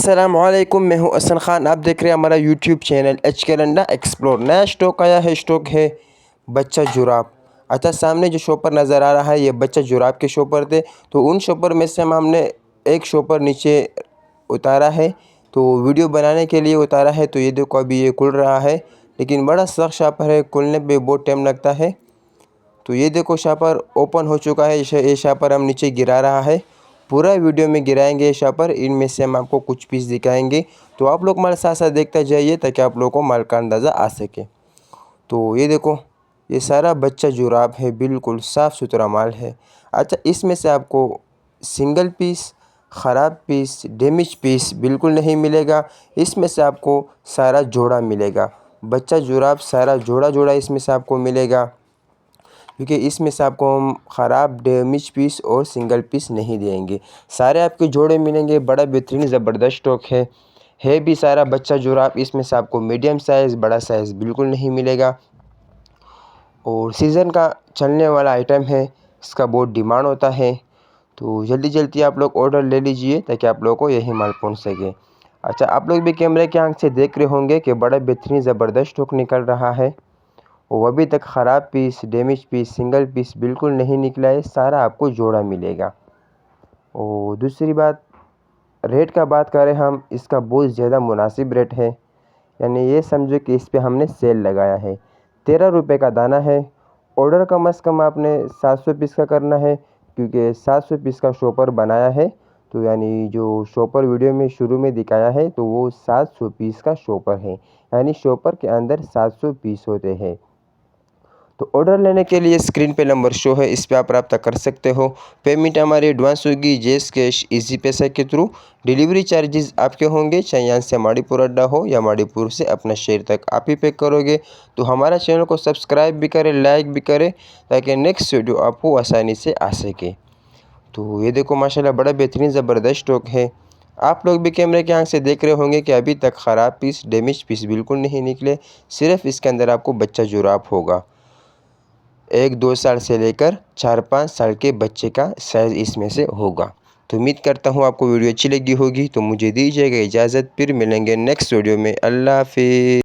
अस्सलामुअलैकुम, मैं हूं अहसन ख़ान। आप देख रहे हैं हमारा यूट्यूब चैनल HK रंडा एक्सप्लोर। नया स्टॉक आया है, स्टॉक है बच्चा जुराब। अच्छा, सामने जो शॉपर नज़र आ रहा है ये बच्चा जुराब के शॉपर थे। तो उन शॉपर में से हमने एक शॉपर नीचे उतारा है, तो वीडियो बनाने के लिए उतारा है। तो ये देखो अभी ये खुल रहा है, लेकिन बड़ा सख्त शॉपर है, खुलने पे बहुत टाइम लगता है। तो ये देखो शॉपर ओपन हो चुका है। ये शॉपर हम नीचे गिरा रहा है, पूरा वीडियो में गिराएंगे ये शॉपर। इनमें से हम आपको कुछ पीस दिखाएंगे, तो आप लोग हमारे साथ साथ देखते जाइए ताकि आप लोगों को माल का अंदाज़ा आ सके। तो ये देखो ये सारा बच्चा जुराब है, बिल्कुल साफ़ सुथरा माल है। अच्छा, इसमें से आपको सिंगल पीस, ख़राब पीस, डैमेज पीस बिल्कुल नहीं मिलेगा। इसमें से आपको सारा जोड़ा मिलेगा। बच्चा जुराब सारा जोड़ा जोड़ा इसमें से आपको मिलेगा, क्योंकि इसमें से आपको हम ख़राब, डैमेज पीस और सिंगल पीस नहीं देंगे। सारे आपके जोड़े मिलेंगे। बड़ा बेहतरीन ज़बरदस्त स्टॉक है भी सारा बच्चा जुराब। इसमें से आपको मीडियम साइज़, बड़ा साइज़ बिल्कुल नहीं मिलेगा। और सीज़न का चलने वाला आइटम है, इसका बहुत डिमांड होता है। तो जल्दी जल्दी आप लोग ऑर्डर ले लीजिए ताकि आप लोगों को यही माल पहुंच सके। अच्छा, आप लोग भी कैमरे के आंख से देख रहे होंगे कि बड़ा बेहतरीन ज़बरदस्त स्टॉक निकल रहा है। वो अभी तक ख़राब piece, damage piece, single piece बिल्कुल नहीं निकला है। सारा आपको जोड़ा मिलेगा। और दूसरी बात, रेट का बात करें हम, इसका बहुत ज़्यादा मुनासिब रेट है। यानी ये समझो कि इस पे हमने सेल लगाया है। 13 रुपये का दाना है। ऑर्डर कम से कम आपने 700 पीस का करना है, क्योंकि 700 पीस का शॉपर बनाया है। तो यानी जो शॉपर वीडियो में शुरू में दिखाया है, तो वो 700 पीस का शॉपर है। यानी शॉपर के अंदर 700 पीस होते हैं। तो ऑर्डर लेने के लिए स्क्रीन पे नंबर शो है, इस पर आप रब्ता कर सकते हो। पेमेंट हमारी एडवांस होगी, जैस कैश, इजी पैसा के थ्रू। डिलीवरी चार्जेस आपके होंगे, चाहे यहाँ से माड़ीपुर अड्डा हो या माड़ीपुर से अपना शहर तक आप ही पे करोगे। तो हमारा चैनल को सब्सक्राइब भी करें, लाइक भी करें, ताकि नेक्स्ट वीडियो आपको आसानी से आ सके। तो ये देखो माशाल्लाह बड़ा बेहतरीन ज़बरदस्त स्टॉक है। आप लोग भी कैमरे के आंख से देख रहे होंगे कि अभी तक ख़राब पीस, डैमेज पीस बिल्कुल नहीं निकले। सिर्फ इसके अंदर आपको बच्चा जुराब होगा। 1-2 साल से लेकर 4-5 साल के बच्चे का साइज़ इसमें से होगा। तो उम्मीद करता हूँ आपको वीडियो अच्छी लगी होगी। तो मुझे दीजिएगा इजाज़त, फिर मिलेंगे नेक्स्ट वीडियो में। अल्लाह हाफ़िज़।